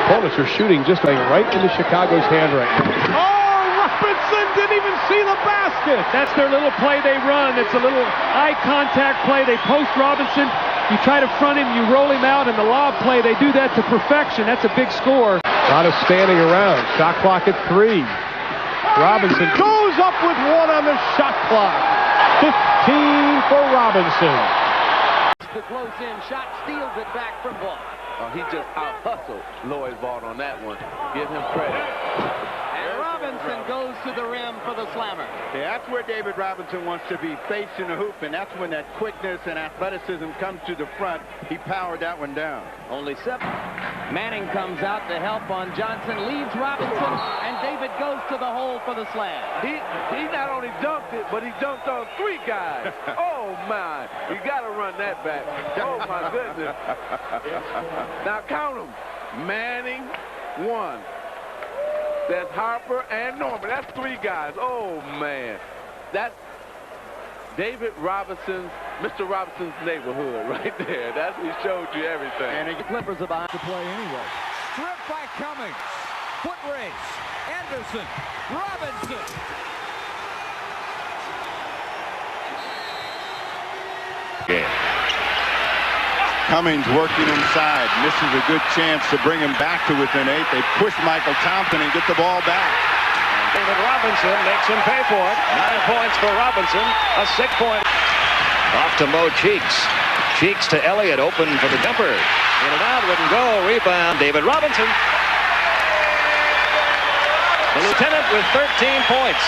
opponents are shooting just like right into Chicago's hand right now. Oh, Robinson didn't even see the basket. That's their little play they run. It's a little eye contact play. They post Robinson. You try to front him, you roll him out, and the lob play, they do that to perfection. That's a big score. A lot of standing around. Shot clock at 3. Robinson Goes up with 1 on the shot clock. 15 for Robinson. The close in shot, steals it back from Ball. He just out-hustled Lloyd Ball on that one. Give him credit. And Robinson goes to the rim for the slammer. Yeah, that's where David Robinson wants to be, facing the hoop, and that's when that quickness and athleticism comes to the front. He powered that one down. Only 7. Manning comes out to help on Johnson, leaves Robinson, and David goes to the hole for the slam. He not only dunked it, but he dunked on 3 guys. Oh, my. You got to run that back. Oh, my goodness. Now, count them. Manning, 1. That's Harper and Norman. That's 3 guys. Oh, man. That's David Robinson's, Mr. Robinson's neighborhood right there. That's he showed you everything. And the Clippers are behind To play anyway. Stripped by Cummings. Foot race. Anderson. Robinson. Cummings working inside. Misses a good chance to bring him back to within 8. They push Michael Thompson and get the ball back. David Robinson makes him pay for it. 9 points for Robinson. A 6-point. Off to Mo Cheeks. Cheeks to Elliott, open for the jumper. In and out, wouldn't go. Rebound, David Robinson. The lieutenant with 13 points.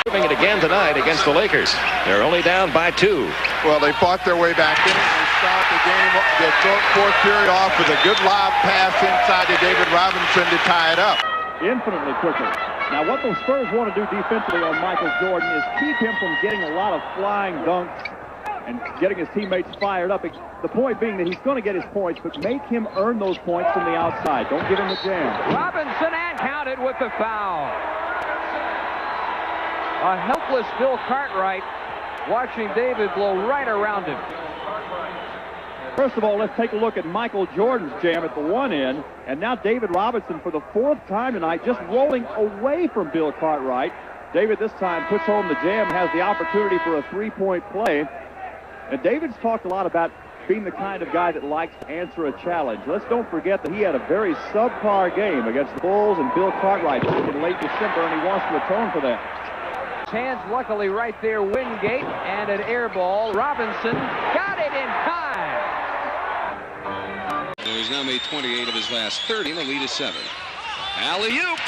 Doing it again tonight against the Lakers. They're only down by 2. Well, they fought their way back in and start the game, the fourth period off with a good lob pass inside to David Robinson to tie it up. Infinitely quicker. Now, what the Spurs want to do defensively on Michael Jordan is keep him from getting a lot of flying dunks and getting his teammates fired up. The point being that he's going to get his points, but make him earn those points from the outside. Don't give him the jam. Robinson and counted with the foul. A helpless Bill Cartwright watching David blow right around him. First of all, let's take a look at Michael Jordan's jam at the one end, and now David Robinson for the 4th time tonight just rolling away from Bill Cartwright. David this time puts home the jam, has the opportunity for a 3-point play. And David's talked a lot about being the kind of guy that likes to answer a challenge. Let's don't forget that he had a very subpar game against the Bulls and Bill Cartwright in late December, and he wants to atone for that. Hands luckily right there, Wingate, and an air ball. Robinson got it in time. So he's now made 28 of his last 30, and the lead is 7. Alley-oop.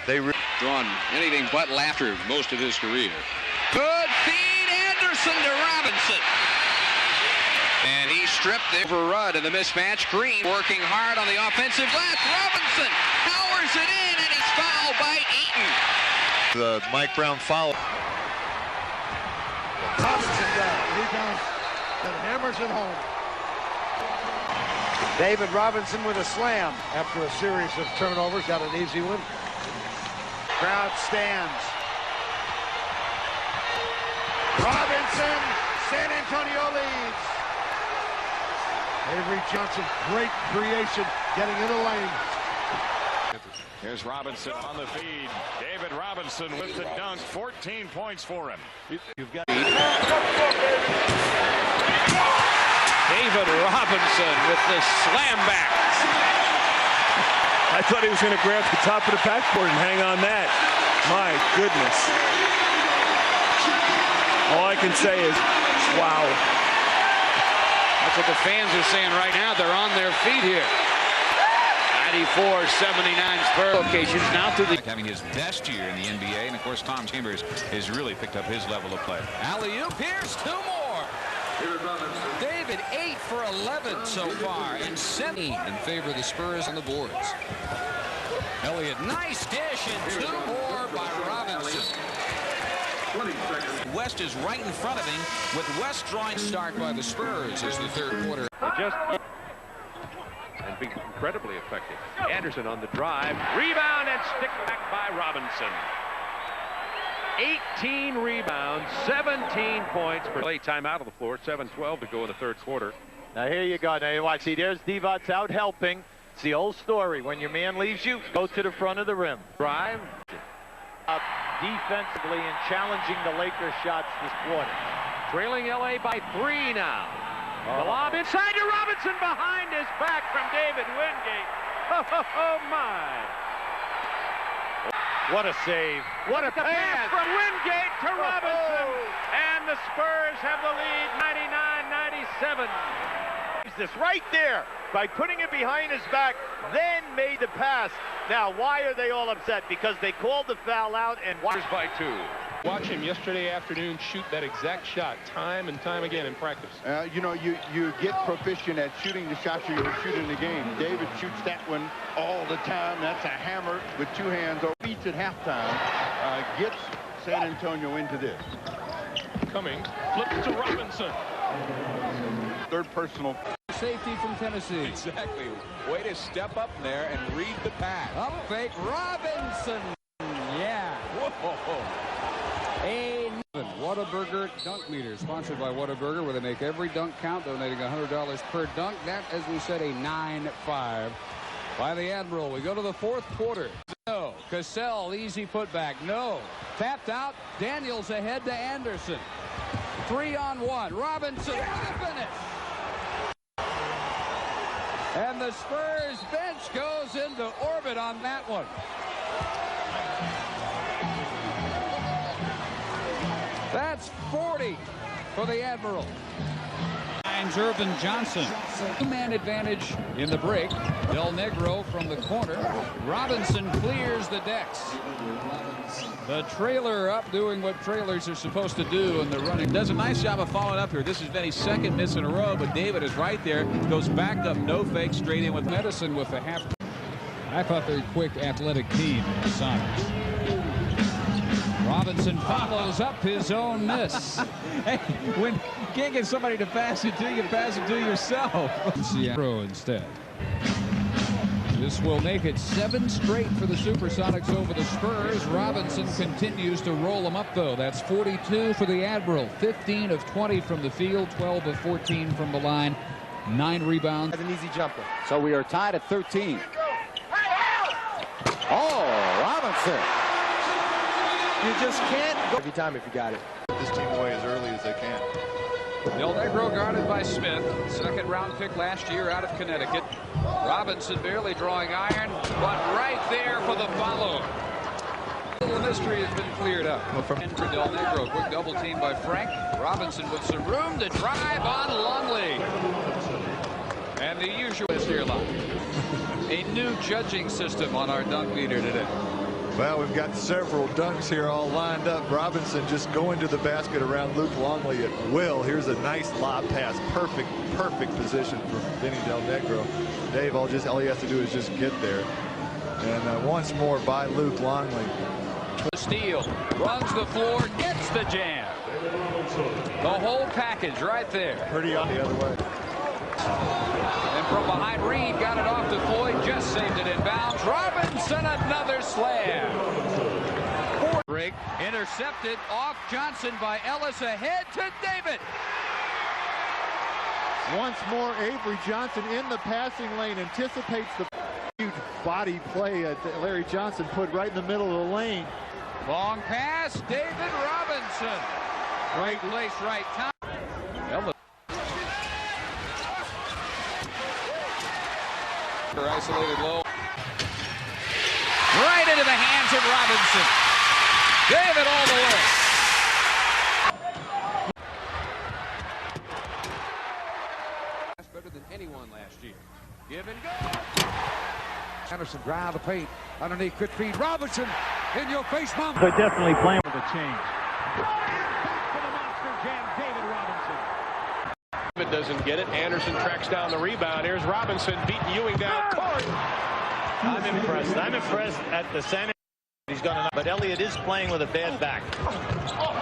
They drawn anything but laughter most of his career. Good feed, Anderson to Robinson. And he stripped it for Rudd in the mismatch. Green working hard on the offensive glass. Robinson powers it in, and he's fouled by Eaton. The Mike Brown foul. Robinson got it. Rebound and hammers it home. David Robinson with a slam after a series of turnovers. Got an easy one. Crowd stands. Robinson, San Antonio leads. Avery Johnson, great creation, getting in the lane. Here's Robinson on the feed. David Robinson with the dunk. 14 points for him. You've got David Robinson with the slam back. I thought he was going to grab the top of the backboard and hang on that. My goodness. All I can say is, wow. That's what the fans are saying right now. They're on their feet here. 94-79 Spurs locations now to the Having his best year in the NBA, and of course Tom Chambers has really picked up his level of play. Alley-oop, here's 2 more. David 8 for 11 so far, and 7 in favor of the Spurs on the boards. Elliott, nice dish, and 2 more by Robinson. West is right in front of him, with West drawing start by the Spurs as the 3rd quarter. And be incredibly effective. Anderson on the drive. Rebound and stick back by Robinson. 18 rebounds, 17 points. Play time out of the floor. 7-12 to go in the 3rd quarter. Now here you go. Now you watch. See, there's Divac out helping. It's the old story. When your man leaves you, go to the front of the rim. Drive. Defensively and challenging the Lakers shots this quarter. Trailing LA by 3 now. The lob inside to Robinson behind his back from David Wingate. Oh my. What a save. What a pass from Wingate to Robinson. And the Spurs have the lead 99-97. This right there by putting it behind his back, then made the pass. Now, why are they all upset? Because they called the foul out and waters by 2. Watch him yesterday afternoon shoot that exact shot time and time again in practice. You know, you get proficient at shooting the shots you're going to shoot in the game. David shoots that one all the time. That's a hammer with 2 hands. Beats at halftime. Gets San Antonio into this. Coming, flips to Robinson. Third personal. Safety from Tennessee. Exactly. Way to step up there and read the pass. Up fake, Robinson. Yeah. Whoa. A Whataburger dunk meter, sponsored by Whataburger, where they make every dunk count, donating $100 per dunk. That, as we said, a 9-5 by the Admiral. We go to the 4th quarter. No. Cassell, easy putback. No. Tapped out. Daniels ahead to Anderson. 3-on-1. Robinson. Finish. And the Spurs bench goes into orbit on that one. That's 40 for the Admiral. Urban Johnson. 2-man advantage in the break. Del Negro from the corner. Robinson clears the decks. The trailer up, doing what trailers are supposed to do in the running. Does a nice job of following up here. This has been his 2nd miss in a row, but David is right there. Goes back up, no fake, straight in with Medicine with the half. I thought they're a quick, athletic team, the Sonics. Robinson follows up his own miss. Hey, when you can't get somebody to pass it to you, pass it to yourself. Seattle instead. This will make it 7 straight for the Supersonics over the Spurs. Robinson continues to roll them up, though. That's 42 for the Admiral. 15 of 20 from the field, 12 of 14 from the line. 9 rebounds. An easy jumper. So we are tied at 13. Oh, Robinson. You just can't go every time if you got it. This team away as early as they can. Del Negro guarded by Smith. 2nd round pick last year out of Connecticut. Robinson barely drawing iron, but right there for the follow. The mystery has been cleared up. And for Del Negro, quick double team by Frank. Robinson with some room to drive on Lumley. And the usual is here line. A new judging system on our dunk meter today. Well, we've got several dunks here all lined up. Robinson just going to the basket around Luke Longley at will. Here's a nice lob pass. Perfect position for Vinny Del Negro. Dave, all he has to do is just get there. And once more by Luke Longley. Steele runs the floor, gets the jam. The whole package right there. Pretty on the other way. And from behind, Reed got it off to Floyd, just saved it in bounds. Robinson, another slam. Break, intercepted off Johnson by Ellis, ahead to David. Once more, Avery Johnson in the passing lane, anticipates the huge body play that Larry Johnson put right in the middle of the lane. Long pass, David Robinson. Right place, right time. Isolated low. Right into the hands of Robinson. David all the way. That's better than anyone last year. Give and go. Anderson drive the paint underneath, quick feed. Robinson in your face, mom. They're definitely playing with a change. David doesn't get it. Anderson tracks down the rebound. Here's Robinson beating Ewing down court. I'm impressed. I'm impressed at the center. He's going to, but Elliott is playing with a bad back. Oh,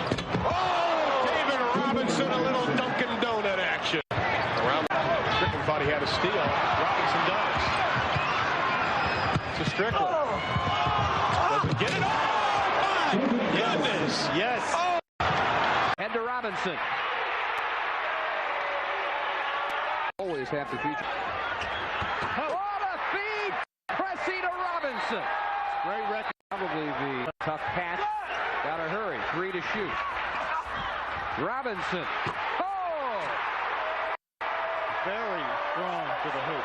David Robinson, a little Dunkin' Donut action. Around. Strickland thought he had a steal. Robinson does. To Strickland. Doesn't get it. Oh, my goodness. Yes. Oh. Head to Robinson. Always have to feature. What a feed! Pressing to Robinson. Great record. Probably the tough catch. Got to hurry. 3 to shoot. Robinson. Oh! Very strong to the hoop.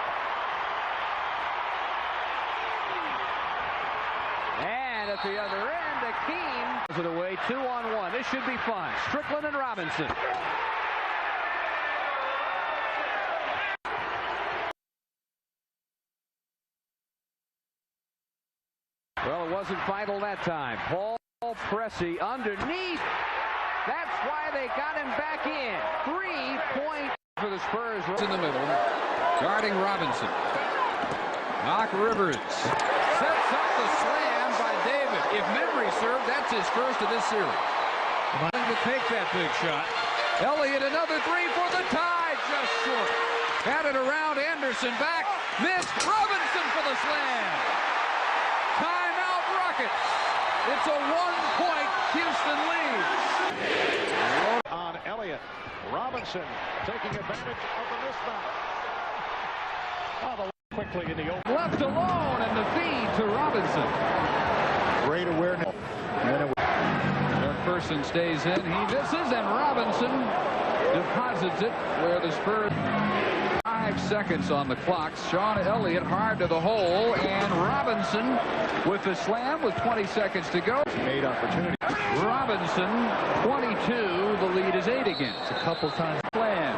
And at the other end, Akeem puts it away. 2-on-1. This should be fun. Strickland and Robinson. Well, it wasn't final that time. Paul Pressey underneath. That's why they got him back in. 3-point for the Spurs. In the middle, guarding Robinson. Doc Rivers sets up the slam by David. If memory served, that's his first of this series. Trying to take that big shot. Elliott, another 3 for the tie, just short. Had it around Anderson, back, missed. Robinson for the slam. Timeout Rockets. It's a 1-point Houston lead. On Elliott. Robinson taking advantage of the mismatch. Quickly in the open. Left alone, and the feed to Robinson. Great awareness. McPherson stays in. He misses, and Robinson deposits it where the Spurs. 5 seconds on the clock. Sean Elliott hard to the hole, and Robinson with the slam with 20 seconds to go. Made opportunity. Robinson, 22. The lead is 8 again. It's a couple times. Slam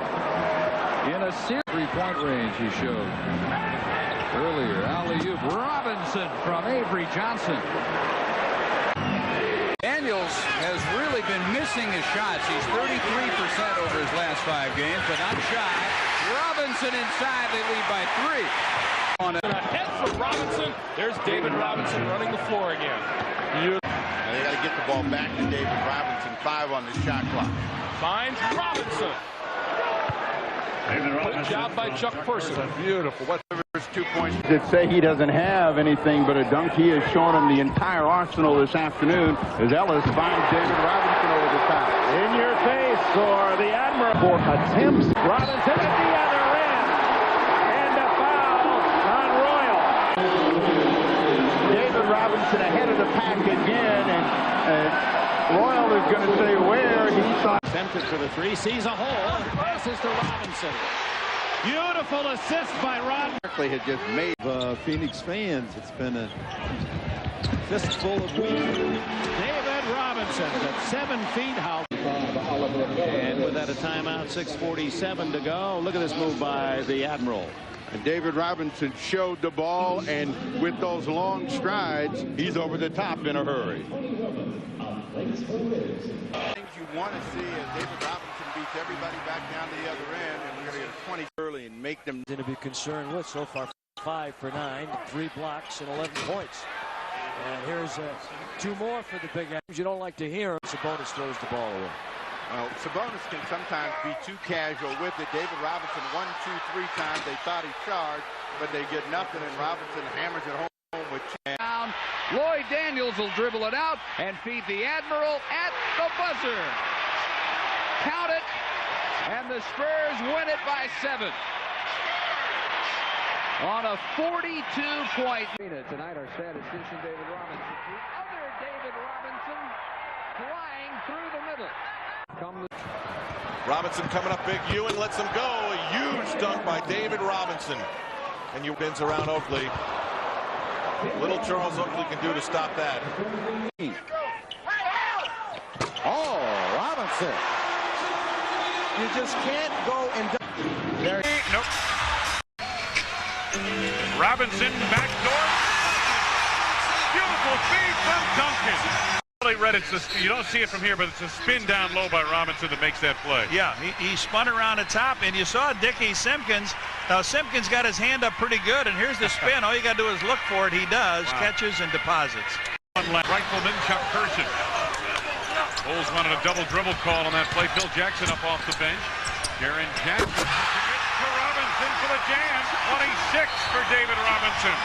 in a 3-point range he showed earlier. Alley-oop. Robinson from Avery Johnson. Daniels has really been missing his shots. He's 33% over his last 5 games, but not shy. Robinson inside. They lead by 3. On ahead for Robinson. There's David Robinson running the floor again. They got to get the ball back to David Robinson. 5 on the shot clock. Finds Robinson. Good job by Chuck Person. Beautiful. What? 2 points that say he doesn't have anything but a dunk. He has shown him the entire arsenal this afternoon as Ellis finds David Robinson over the top. In your face for the Admiral. 4 attempts. Robinson at the other end. And a foul on Royal. David Robinson ahead of the pack again, and Royal is going to say where he saw. Attempted for the 3, sees a hole, passes to Robinson. Beautiful assist by Rod. Had just made Phoenix fans. It's been a fistful of weed. David Robinson at 7 feet. How? And with that a timeout, 6:47 to go. Look at this move by the Admiral. And David Robinson showed the ball, and with those long strides, he's over the top in a hurry. Things you want to see is David Robinson beats everybody back down to the other end, and we're going to get a 20 early and make them. Going to be concerned with so far 5 for 9, 3 blocks and 11 points. And here's 2 more for the big guys. You don't like to hear. Sabonis throws the ball away. Well, Sabonis can sometimes be too casual with it. David Robinson 1, 2, 3 times they thought he charged, but they get nothing, and Robinson hammers it home with down. Lloyd Daniels will dribble it out and feed the Admiral at the buzzer. Count it, and the Spurs win it by 7. On a 42-point. Tonight, our statistician, David Robinson. The other David Robinson flying through the middle. Robinson coming up big. Ewing lets him go. A huge dunk by David Robinson. And you bends around Oakley. Little Charles Oakley can do to stop that. Oh, Robinson. You just can't go and. Nope. Robinson backdoor. Beautiful feed from Duncan. Read it, you don't see it from here, but it's a spin down low by Robinson that makes that play. Yeah, he spun around the top, and you saw Dickie Simpkins. Now, Simpkins got his hand up pretty good, and here's the spin. All you got to do is look for it. He does. Wow. Catches and deposits. Rifleman Chuck Person. Bulls wanted a double dribble call on that play. Phil Jackson up off the bench. Jaren Jackson to Robinson for the jam. 26 for David Robinson.